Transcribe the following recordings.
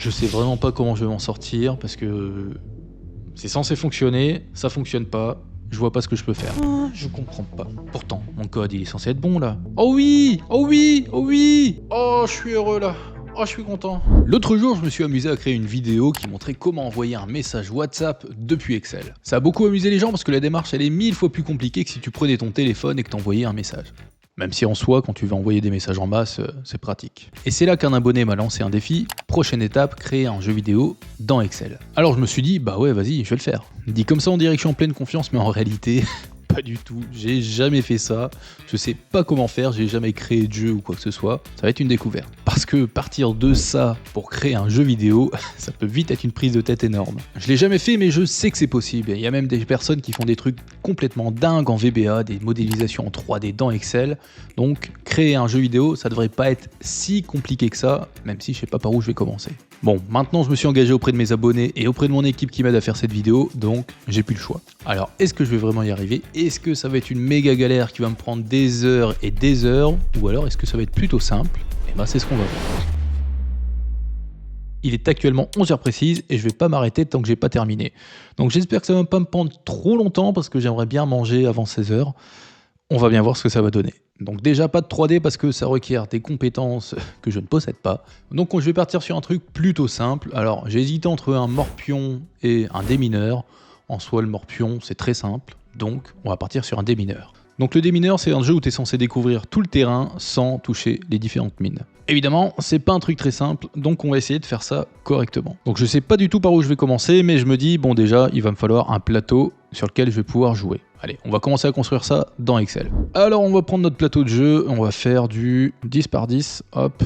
Je sais vraiment pas comment je vais m'en sortir parce que c'est censé fonctionner, ça fonctionne pas. Je vois pas ce que je peux faire. Ah, je comprends pas. Pourtant, mon code il est censé être bon là. Oh oui! Oh oui! Oh oui! Oh, je suis heureux là. Oh, je suis content. L'autre jour, je me suis amusé à créer une vidéo qui montrait comment envoyer un message WhatsApp depuis Excel. Ça a beaucoup amusé les gens parce que la démarche elle est 1000 fois plus compliquée que si tu prenais ton téléphone et que t'envoyais un message. Même si en soi, quand tu veux envoyer des messages en masse, c'est pratique. Et c'est là qu'un abonné m'a lancé un défi. Prochaine étape, créer un jeu vidéo dans Excel. Alors je me suis dit, bah ouais, vas-y, je vais le faire. Dit comme ça, on dirait que je suis en pleine confiance, mais en réalité, pas du tout. J'ai jamais fait ça. Je sais pas comment faire, j'ai jamais créé de jeu ou quoi que ce soit. Ça va être une découverte. Parce que partir de ça pour créer un jeu vidéo, ça peut vite être une prise de tête énorme. Je l'ai jamais fait, mais je sais que c'est possible. Il y a même des personnes qui font des trucs complètement dingues en VBA, des modélisations en 3D dans Excel. Donc, créer un jeu vidéo, ça devrait pas être si compliqué que ça, même si je sais pas par où je vais commencer. Bon, maintenant je me suis engagé auprès de mes abonnés et auprès de mon équipe qui m'aide à faire cette vidéo, donc j'ai plus le choix. Alors, est-ce que je vais vraiment y arriver? Est-ce que ça va être une méga galère qui va me prendre des heures et des heures? Ou alors est-ce que ça va être plutôt simple? Et ben c'est ce qu'on va voir. Il est actuellement 11h précises et je vais pas m'arrêter tant que j'ai pas terminé. Donc j'espère que ça va pas me prendre trop longtemps parce que j'aimerais bien manger avant 16h. On va bien voir ce que ça va donner. Donc déjà pas de 3D parce que ça requiert des compétences que je ne possède pas. Donc je vais partir sur un truc plutôt simple. Alors j'ai hésité entre un morpion et un démineur. En soi le morpion c'est très simple, donc on va partir sur un démineur. Donc le démineur c'est un jeu où tu es censé découvrir tout le terrain sans toucher les différentes mines. Évidemment c'est pas un truc très simple, donc on va essayer de faire ça correctement. Donc je sais pas du tout par où je vais commencer, mais je me dis bon déjà il va me falloir un plateau sur lequel je vais pouvoir jouer. Allez, on va commencer à construire ça dans Excel. Alors on va prendre notre plateau de jeu, on va faire du 10 par 10, hop.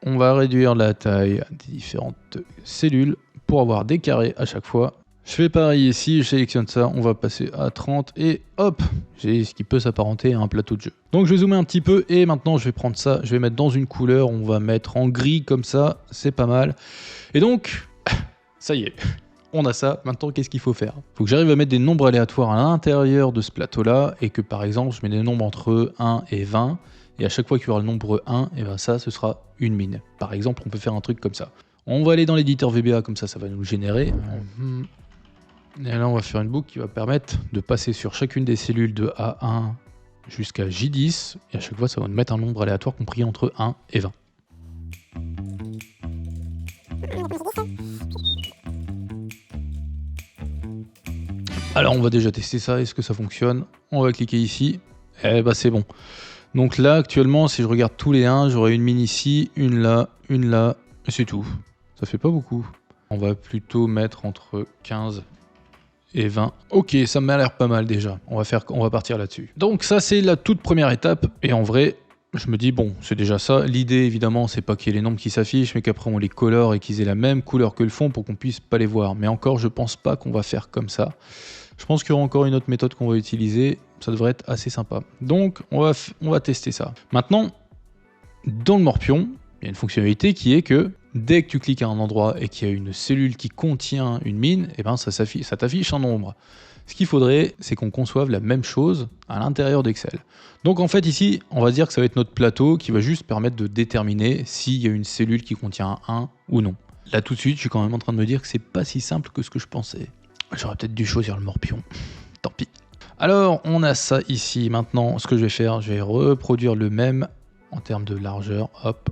On va réduire la taille des différentes cellules pour avoir des carrés à chaque fois. Je fais pareil ici, je sélectionne ça, on va passer à 30 et hop, j'ai ce qui peut s'apparenter à un plateau de jeu. Donc je vais zoomer un petit peu et maintenant je vais prendre ça, je vais mettre dans une couleur, on va mettre en gris comme ça, c'est pas mal. Et donc, ça y est. On a ça, maintenant qu'est-ce qu'il faut faire? Il faut que j'arrive à mettre des nombres aléatoires à l'intérieur de ce plateau-là et que par exemple je mets des nombres entre 1 et 20 et à chaque fois qu'il y aura le nombre 1, et ben ça ce sera une mine. Par exemple on peut faire un truc comme ça. On va aller dans l'éditeur VBA comme ça va nous générer. Et là on va faire une boucle qui va permettre de passer sur chacune des cellules de A1 jusqu'à J10 et à chaque fois ça va nous mettre un nombre aléatoire compris entre 1 et 20. Alors on va déjà tester ça, est-ce que ça fonctionne? On va cliquer ici, et bah c'est bon. Donc là actuellement si je regarde tous les 1, j'aurai une mine ici, une là, et c'est tout. Ça fait pas beaucoup. On va plutôt mettre entre 15 et 20. Ok, ça m'a l'air pas mal déjà, on va partir là-dessus. Donc ça c'est la toute première étape, et en vrai, je me dis bon, c'est déjà ça. L'idée évidemment c'est pas qu'il y ait les nombres qui s'affichent, mais qu'après on les colore et qu'ils aient la même couleur que le fond pour qu'on puisse pas les voir. Mais encore, je pense pas qu'on va faire comme ça. Je pense qu'il y aura encore une autre méthode qu'on va utiliser, ça devrait être assez sympa. Donc on va tester ça. Maintenant, dans le morpion, il y a une fonctionnalité qui est que dès que tu cliques à un endroit et qu'il y a une cellule qui contient une mine, et ben ça t'affiche un nombre. Ce qu'il faudrait, c'est qu'on conçoive la même chose à l'intérieur d'Excel. Donc en fait ici, on va dire que ça va être notre plateau qui va juste permettre de déterminer s'il y a une cellule qui contient un 1 ou non. Là tout de suite, je suis quand même en train de me dire que c'est pas si simple que ce que je pensais. J'aurais peut-être dû choisir le morpion. Tant pis. Alors, on a ça ici. Maintenant, ce que je vais faire, je vais reproduire le même en termes de largeur. Hop.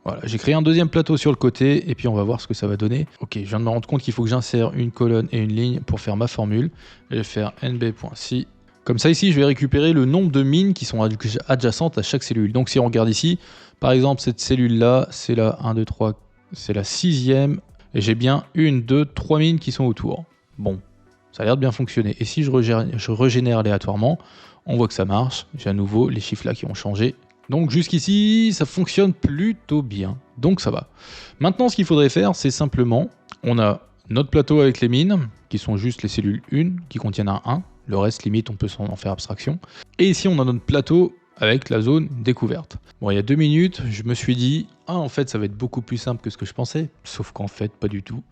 Voilà, j'ai créé un deuxième plateau sur le côté et puis on va voir ce que ça va donner. Ok, je viens de me rendre compte qu'il faut que j'insère une colonne et une ligne pour faire ma formule. Je vais faire nb.si. Comme ça, ici, je vais récupérer le nombre de mines qui sont adjacentes à chaque cellule. Donc, si on regarde ici, par exemple, cette cellule-là, c'est la 1, 2, 3, c'est la 6e. Et j'ai bien 1, 2, 3 mines qui sont autour. Bon, ça a l'air de bien fonctionner. Et si je régénère aléatoirement, on voit que ça marche. J'ai à nouveau les chiffres là qui ont changé. Donc jusqu'ici, ça fonctionne plutôt bien. Donc ça va. Maintenant, ce qu'il faudrait faire, c'est simplement, on a notre plateau avec les mines, qui sont juste les cellules 1, qui contiennent un 1. Le reste, limite, on peut en faire abstraction. Et ici, on a notre plateau avec la zone découverte. Bon, il y a 2 minutes, je me suis dit, en fait, ça va être beaucoup plus simple que ce que je pensais. Sauf qu'en fait, pas du tout.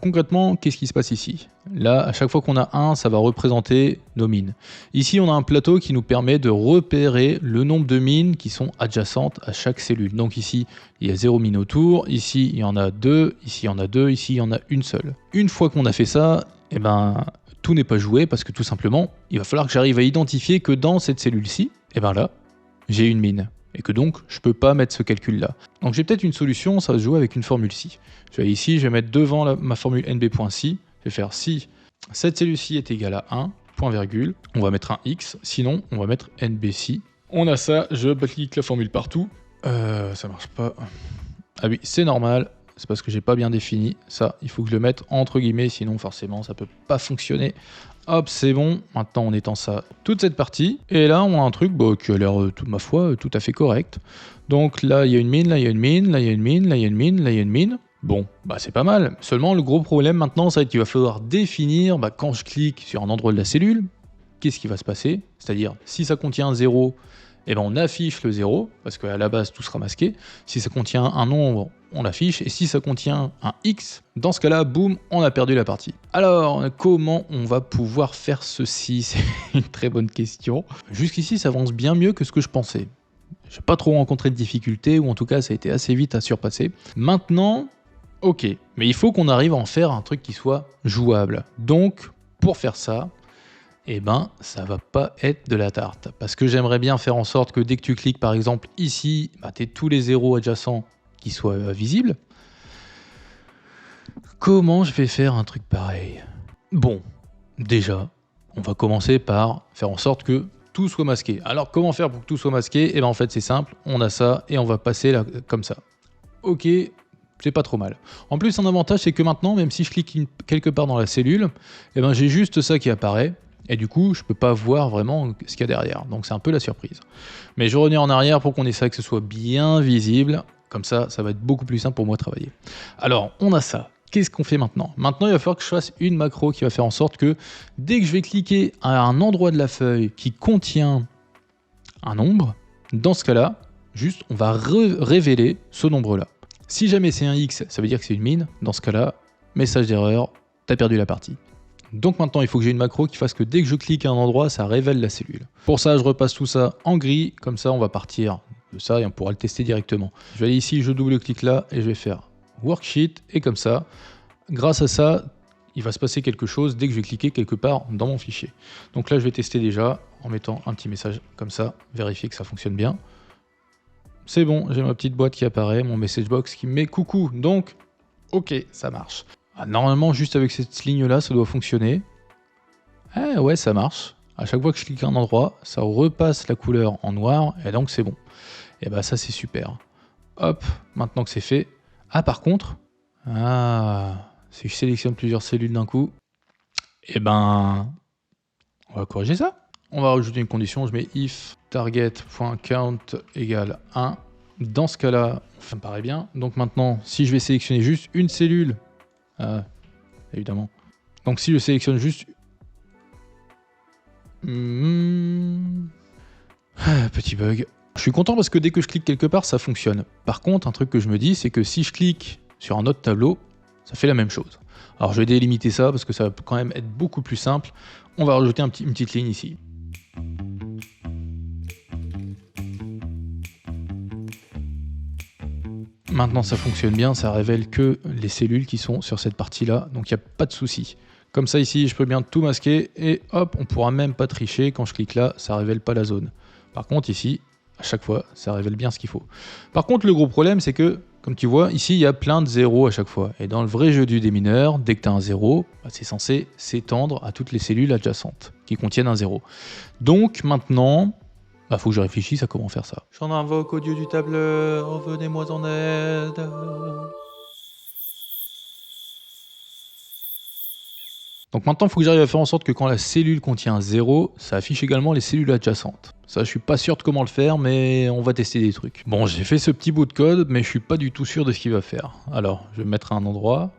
Concrètement, qu'est-ce qui se passe ici? Là, à chaque fois qu'on a 1, ça va représenter nos mines. Ici, on a un plateau qui nous permet de repérer le nombre de mines qui sont adjacentes à chaque cellule. Donc ici, il y a 0 mine autour, ici, il y en a 2, ici, il y en a 2, ici, il y en a une seule. Une fois qu'on a fait ça, eh ben, tout n'est pas joué parce que tout simplement, il va falloir que j'arrive à identifier que dans cette cellule-ci, eh ben là, j'ai une mine. Et que donc, je ne peux pas mettre ce calcul-là. Donc j'ai peut-être une solution, ça va se jouer avec une formule si. Je vais ici, je vais mettre devant ma formule nb.si, je vais faire si cette cellule-ci est égale à 1, point virgule, on va mettre un x, sinon on va mettre nb-si. On a ça, je clique la formule partout. Ça marche pas. Ah oui, c'est normal, c'est parce que j'ai pas bien défini. Ça, il faut que je le mette entre guillemets, sinon forcément ça peut pas fonctionner. Hop, c'est bon. Maintenant, on étend ça toute cette partie. Et là, on a un truc qui a l'air, ma foi, tout à fait correct. Donc là, il y a une mine, là, il y a une mine, là, il y a une mine, là, il y a une mine, là, il y a une mine. Bon, bah c'est pas mal. Seulement, le gros problème maintenant, ça va être qu'il va falloir définir, quand je clique sur un endroit de la cellule, qu'est-ce qui va se passer? C'est-à-dire, si ça contient 0, eh ben on affiche le 0, parce qu'à la base, tout sera masqué. Si ça contient un nombre, on l'affiche. Et si ça contient un X, dans ce cas-là, boum, on a perdu la partie. Alors, comment on va pouvoir faire ceci? C'est une très bonne question. Jusqu'ici, ça avance bien mieux que ce que je pensais. J'ai pas trop rencontré de difficultés, ou en tout cas, ça a été assez vite à surpasser. Maintenant, ok, mais il faut qu'on arrive à en faire un truc qui soit jouable. Donc, pour faire ça, eh ben, ça va pas être de la tarte. Parce que j'aimerais bien faire en sorte que dès que tu cliques, par exemple, ici, tu aies tous les zéros adjacents qui soient visibles. Comment je vais faire un truc pareil? Bon, déjà, on va commencer par faire en sorte que tout soit masqué. Alors, comment faire pour que tout soit masqué? Eh ben, en fait, c'est simple, on a ça et on va passer là, comme ça. Ok, c'est pas trop mal. En plus, un avantage, c'est que maintenant, même si je clique quelque part dans la cellule, eh ben, j'ai juste ça qui apparaît. Et du coup, je peux pas voir vraiment ce qu'il y a derrière. Donc c'est un peu la surprise. Mais je reviens en arrière pour qu'on ait ça, que ce soit bien visible. Comme ça, ça va être beaucoup plus simple pour moi de travailler. Alors, on a ça. Qu'est-ce qu'on fait maintenant? Maintenant, il va falloir que je fasse une macro qui va faire en sorte que dès que je vais cliquer à un endroit de la feuille qui contient un nombre, dans ce cas-là, juste, on va révéler ce nombre-là. Si jamais c'est un X, ça veut dire que c'est une mine. Dans ce cas-là, message d'erreur, t'as perdu la partie. Donc maintenant, il faut que j'ai une macro qui fasse que dès que je clique à un endroit, ça révèle la cellule. Pour ça, je repasse tout ça en gris, comme ça on va partir de ça et on pourra le tester directement. Je vais aller ici, je double-clique là et je vais faire Worksheet et comme ça, grâce à ça, il va se passer quelque chose dès que je vais cliquer quelque part dans mon fichier. Donc là, je vais tester déjà en mettant un petit message comme ça, vérifier que ça fonctionne bien. C'est bon, j'ai ma petite boîte qui apparaît, mon message box qui me met coucou, donc ok, ça marche. Normalement, juste avec cette ligne-là, ça doit fonctionner. Ah ouais, ça marche. À chaque fois que je clique à un endroit, ça repasse la couleur en noir, et donc c'est bon. Et bah ça, c'est super. Hop, maintenant que c'est fait. Ah, par contre, si je sélectionne plusieurs cellules d'un coup, et ben, on va corriger ça. On va rajouter une condition, je mets if target.count égale 1. Dans ce cas-là, ça me paraît bien. Donc maintenant, si je vais sélectionner juste une cellule, évidemment. Donc si je sélectionne juste... petit bug. Je suis content parce que dès que je clique quelque part, ça fonctionne. Par contre, un truc que je me dis, c'est que si je clique sur un autre tableau, ça fait la même chose. Alors je vais délimiter ça parce que ça va quand même être beaucoup plus simple. On va rajouter une petite ligne ici. Maintenant ça fonctionne bien, ça révèle que les cellules qui sont sur cette partie-là, donc il n'y a pas de souci. Comme ça ici, je peux bien tout masquer et hop, on pourra même pas tricher. Quand je clique là, ça révèle pas la zone. Par contre ici, à chaque fois, ça révèle bien ce qu'il faut. Par contre, le gros problème, c'est que, comme tu vois, ici, il y a plein de zéros à chaque fois. Et dans le vrai jeu du démineur, dès que tu as un zéro, c'est censé s'étendre à toutes les cellules adjacentes qui contiennent un zéro. Donc maintenant... faut que je réfléchisse à comment faire ça. J'en invoque au dieu du tableur, venez-moi en aide. Donc maintenant, il faut que j'arrive à faire en sorte que quand la cellule contient un 0, ça affiche également les cellules adjacentes. Ça, je suis pas sûr de comment le faire, mais on va tester des trucs. Bon, j'ai fait ce petit bout de code, mais je suis pas du tout sûr de ce qu'il va faire. Alors, je vais me mettre à un endroit.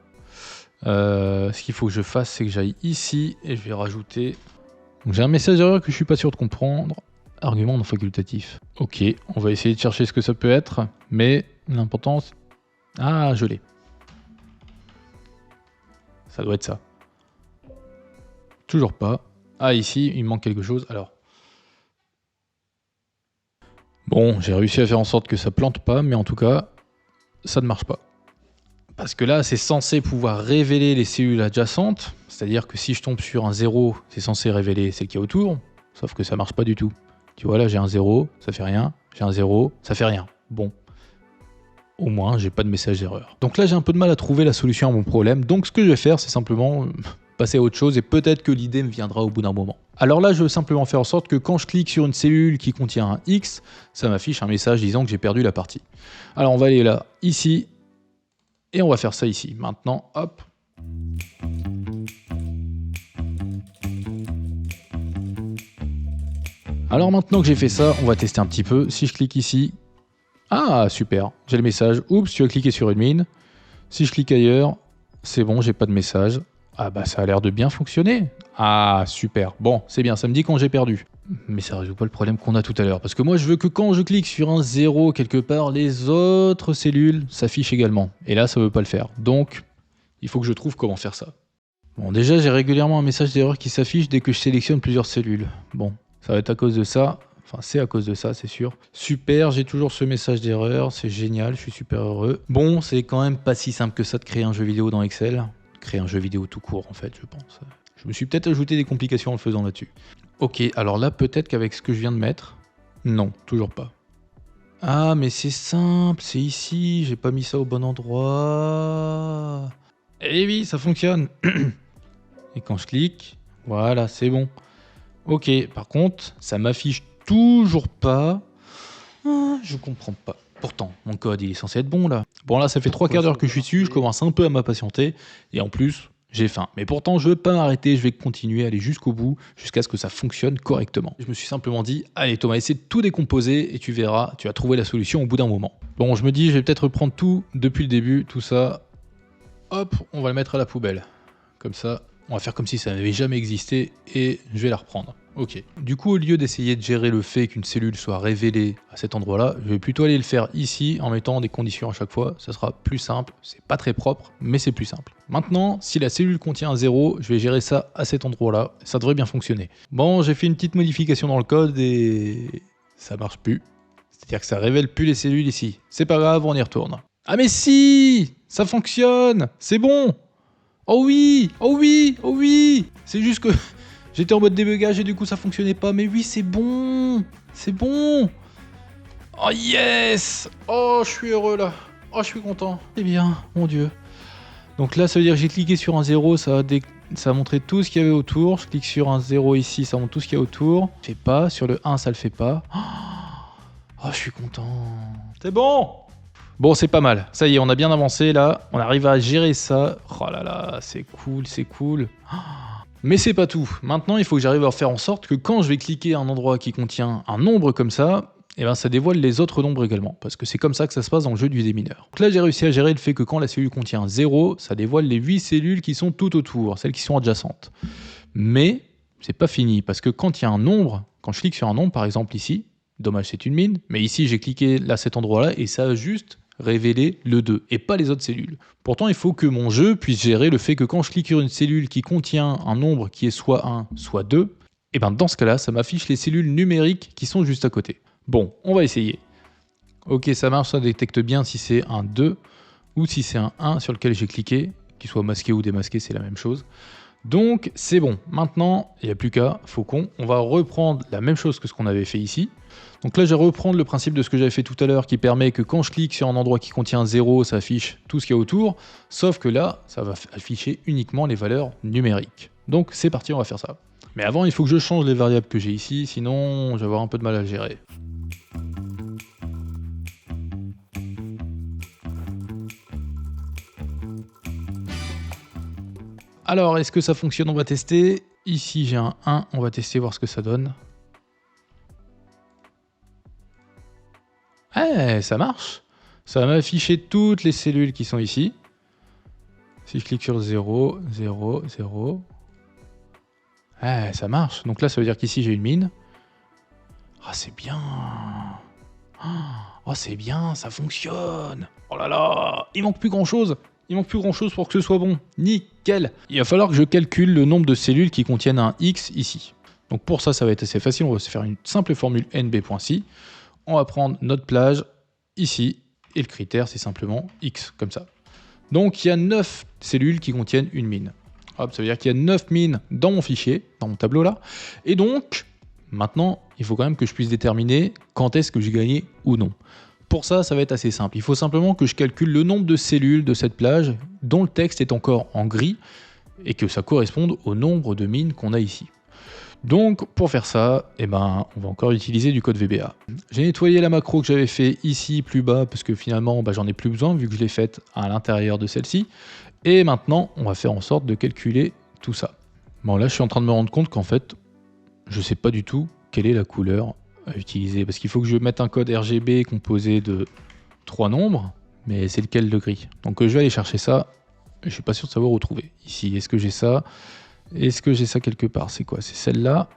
Ce qu'il faut que je fasse, c'est que j'aille ici et je vais rajouter... Donc j'ai un message d'erreur que je suis pas sûr de comprendre. Argument non facultatif. Ok, on va essayer de chercher ce que ça peut être, mais l'importance... Ah, je l'ai. Ça doit être ça. Toujours pas. Ah, ici, il me manque quelque chose. Alors. Bon, j'ai réussi à faire en sorte que ça plante pas, mais en tout cas, ça ne marche pas. Parce que là, c'est censé pouvoir révéler les cellules adjacentes. C'est-à-dire que si je tombe sur un 0, c'est censé révéler celle qui est autour. Sauf que ça marche pas du tout. Tu vois, là, j'ai un 0, ça fait rien. J'ai un 0, ça fait rien. Bon. Au moins, j'ai pas de message d'erreur. Donc là, j'ai un peu de mal à trouver la solution à mon problème. Donc ce que je vais faire, c'est simplement passer à autre chose et peut-être que l'idée me viendra au bout d'un moment. Alors là, je veux simplement faire en sorte que quand je clique sur une cellule qui contient un X, ça m'affiche un message disant que j'ai perdu la partie. Alors on va aller là, ici, et on va faire ça ici. Maintenant, hop. Alors maintenant que j'ai fait ça, on va tester un petit peu. Si je clique ici, ah super, j'ai le message. Oups, tu as cliqué sur une mine. Si je clique ailleurs, c'est bon, j'ai pas de message. Ah bah ça a l'air de bien fonctionner. Ah super, bon c'est bien, ça me dit quand j'ai perdu. Mais ça résout pas le problème qu'on a tout à l'heure. Parce que moi je veux que quand je clique sur un 0 quelque part, les autres cellules s'affichent également. Et là ça veut pas le faire. Donc il faut que je trouve comment faire ça. Bon déjà j'ai régulièrement un message d'erreur qui s'affiche dès que je sélectionne plusieurs cellules. Bon, ça va être à cause de ça. Enfin, c'est à cause de ça, c'est sûr. Super, j'ai toujours ce message d'erreur, c'est génial, je suis super heureux. Bon, c'est quand même pas si simple que ça de créer un jeu vidéo dans Excel. Créer un jeu vidéo tout court, en fait, je pense. Je me suis peut-être ajouté des complications en le faisant là-dessus. Ok, alors là, peut-être qu'avec ce que je viens de mettre... Non, toujours pas. Ah, mais c'est simple, c'est ici, j'ai pas mis ça au bon endroit. Eh oui, ça fonctionne. Et quand je clique, voilà, c'est bon. Ok, par contre, ça m'affiche toujours pas. Ah, je comprends pas. Pourtant, mon code il est censé être bon là. Bon là, ça fait 3 quarts d'heure que je suis dessus, je commence un peu à m'impatienter. Et en plus, j'ai faim. Mais pourtant, je veux pas m'arrêter, je vais continuer, aller jusqu'au bout, jusqu'à ce que ça fonctionne correctement. Je me suis simplement dit, allez Thomas, essaie de tout décomposer et tu verras, tu vas trouver la solution au bout d'un moment. Bon, je me dis, je vais peut-être reprendre tout depuis le début, tout ça. Hop, on va le mettre à la poubelle. Comme ça, on va faire comme si ça n'avait jamais existé et je vais la reprendre. Ok. Du coup, au lieu d'essayer de gérer le fait qu'une cellule soit révélée à cet endroit-là, je vais plutôt aller le faire ici en mettant des conditions à chaque fois. Ça sera plus simple. C'est pas très propre, mais c'est plus simple. Maintenant, si la cellule contient un 0, je vais gérer ça à cet endroit-là. Ça devrait bien fonctionner. Bon, j'ai fait une petite modification dans le code et ça marche plus. C'est-à-dire que ça révèle plus les cellules ici. C'est pas grave, on y retourne. Ah mais si, ça fonctionne. C'est bon. Oh oui, oh oui, oh oui. C'est juste que j'étais en mode débugage et du coup ça fonctionnait pas. Mais oui, c'est bon. C'est bon. Oh yes. Oh, je suis heureux là. Oh, je suis content. C'est bien, mon Dieu. Donc là, ça veut dire que j'ai cliqué sur un 0, ça a montré tout ce qu'il y avait autour. Je clique sur un 0 ici, ça montre tout ce qu'il y a autour. Ça fait pas. Sur le 1, ça le fait pas. Oh, je suis content. C'est bon. Bon, c'est pas mal. Ça y est, on a bien avancé là. On arrive à gérer ça. Oh là là, c'est cool, c'est cool. Mais c'est pas tout. Maintenant, il faut que j'arrive à faire en sorte que quand je vais cliquer à un endroit qui contient un nombre comme ça, eh ben, ça dévoile les autres nombres également. Parce que c'est comme ça que ça se passe dans le jeu du démineur. Donc là, j'ai réussi à gérer le fait que quand la cellule contient 0, ça dévoile les 8 cellules qui sont tout autour, celles qui sont adjacentes. Mais c'est pas fini, parce que quand il y a un nombre, quand je clique sur un nombre, par exemple ici, dommage c'est une mine, mais ici j'ai cliqué là, cet endroit-là, et ça a juste révéler le 2 et pas les autres cellules. Pourtant, il faut que mon jeu puisse gérer le fait que quand je clique sur une cellule qui contient un nombre qui est soit 1, soit 2, et ben dans ce cas-là, ça m'affiche les cellules numériques qui sont juste à côté. Bon, on va essayer. Ok, ça marche, ça détecte bien si c'est un 2 ou si c'est un 1 sur lequel j'ai cliqué, qu'il soit masqué ou démasqué, c'est la même chose. Donc c'est bon. Maintenant, il n'y a plus qu'à, Faucon, on va reprendre la même chose que ce qu'on avait fait ici. Donc là, je vais reprendre le principe de ce que j'avais fait tout à l'heure qui permet que quand je clique sur un endroit qui contient 0, ça affiche tout ce qu'il y a autour, sauf que là, ça va afficher uniquement les valeurs numériques. Donc c'est parti, on va faire ça. Mais avant, il faut que je change les variables que j'ai ici, sinon je vais avoir un peu de mal à le gérer. Alors, est-ce que ça fonctionne? On va tester. Ici, j'ai un 1, on va tester, voir ce que ça donne. Eh, ça marche. Ça va m'afficher toutes les cellules qui sont ici. Si je clique sur 0, 0, 0. Eh, ça marche. Donc là, ça veut dire qu'ici, j'ai une mine. Ah, c'est bien. Oh, c'est bien, ça fonctionne. Oh là là, il manque plus grand-chose. Il manque plus grand chose pour que ce soit bon. Nickel. Il va falloir que je calcule le nombre de cellules qui contiennent un X ici. Donc pour ça, ça va être assez facile. On va se faire une simple formule nb.si. On va prendre notre plage ici. Et le critère, c'est simplement X, comme ça. Donc il y a 9 cellules qui contiennent une mine. Hop, ça veut dire qu'il y a 9 mines dans mon fichier, dans mon tableau là. Et donc, maintenant, il faut quand même que je puisse déterminer quand est-ce que j'ai gagné ou non. Pour ça, ça va être assez simple. Il faut simplement que je calcule le nombre de cellules de cette plage dont le texte est encore en gris et que ça corresponde au nombre de mines qu'on a ici. Donc, pour faire ça, on va encore utiliser du code VBA. J'ai nettoyé la macro que j'avais fait ici plus bas parce que finalement, j'en ai plus besoin vu que je l'ai faite à l'intérieur de celle-ci. Et maintenant, on va faire en sorte de calculer tout ça. Bon, là, je suis en train de me rendre compte qu'en fait, je sais pas du tout quelle est la couleur à utiliser. Parce qu'il faut que je mette un code RGB composé de 3 nombres, mais c'est lequel le gris? Donc je vais aller chercher ça, je suis pas sûr de savoir où trouver. Ici, est-ce que j'ai ça? Est-ce que j'ai ça quelque part? C'est quoi? C'est celle-là.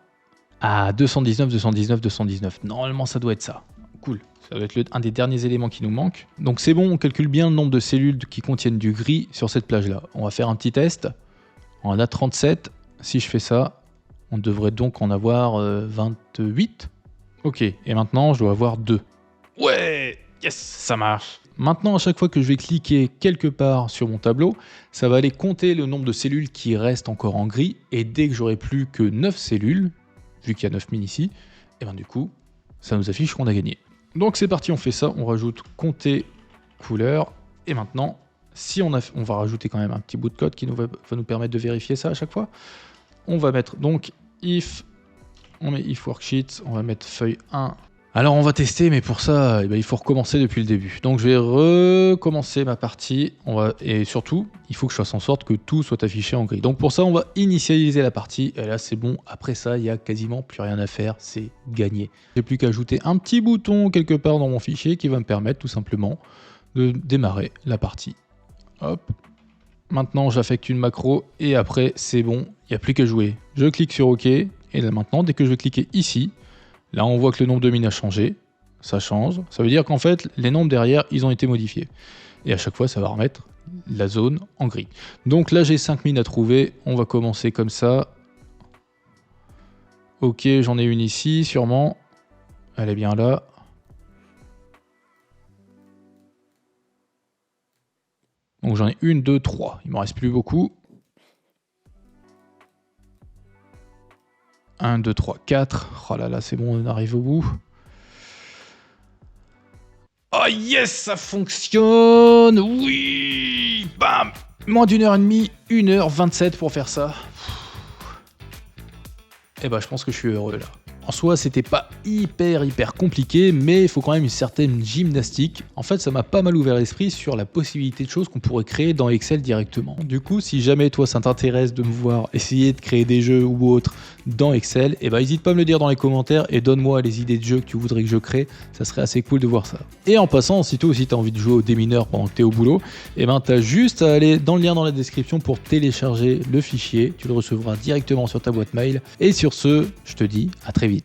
Ah, 219, 219, 219. Normalement, ça doit être ça. Cool. Ça va être un des derniers éléments qui nous manque. Donc c'est bon, on calcule bien le nombre de cellules qui contiennent du gris sur cette plage-là. On va faire un petit test. On en a 37. Si je fais ça, on devrait donc en avoir 28. Ok, et maintenant, je dois avoir 2. Ouais, yes, ça marche. Maintenant, à chaque fois que je vais cliquer quelque part sur mon tableau, ça va aller compter le nombre de cellules qui restent encore en gris. Et dès que j'aurai plus que 9 cellules, vu qu'il y a 9 mines ici, et du coup, ça nous affiche qu'on a gagné. Donc c'est parti, on fait ça, on rajoute compter couleur. Et maintenant, si on va rajouter quand même un petit bout de code qui va nous permettre de vérifier ça à chaque fois. On va mettre donc if, on met if worksheet, on va mettre feuille 1. Alors on va tester, mais pour ça, il faut recommencer depuis le début. Donc je vais recommencer ma partie, et surtout, il faut que je fasse en sorte que tout soit affiché en gris. Donc pour ça, on va initialiser la partie, et là c'est bon, après ça, il n'y a quasiment plus rien à faire, c'est gagné. J'ai plus qu'à ajouter un petit bouton quelque part dans mon fichier qui va me permettre tout simplement de démarrer la partie. Hop. Maintenant, j'affecte une macro, et après, c'est bon, il n'y a plus qu'à jouer. Je clique sur OK, et là maintenant, dès que je vais cliquer ici, là, on voit que le nombre de mines a changé. Ça change. Ça veut dire qu'en fait, les nombres derrière, ils ont été modifiés. Et à chaque fois, ça va remettre la zone en gris. Donc là, j'ai 5 mines à trouver. On va commencer comme ça. Ok, j'en ai une ici, sûrement. Elle est bien là. Donc j'en ai 1, 2, 3. Il ne m'en reste plus beaucoup. 1, 2, 3, 4. Oh là là, c'est bon, on arrive au bout. Oh yes, ça fonctionne. Oui. Bam. Moins d'1h30, 1h27 pour faire ça. Et je pense que je suis heureux là. En soi, c'était pas hyper compliqué, mais il faut quand même une certaine gymnastique. En fait, ça m'a pas mal ouvert l'esprit sur la possibilité de choses qu'on pourrait créer dans Excel directement. Du coup, si jamais toi ça t'intéresse de me voir essayer de créer des jeux ou autres dans Excel, n'hésite pas à me le dire dans les commentaires et donne-moi les idées de jeux que tu voudrais que je crée, ça serait assez cool de voir ça. Et en passant, si toi aussi t'as envie de jouer au démineur pendant que t'es au boulot, t'as juste à aller dans le lien dans la description pour télécharger le fichier, tu le recevras directement sur ta boîte mail. Et sur ce, je te dis à très vite.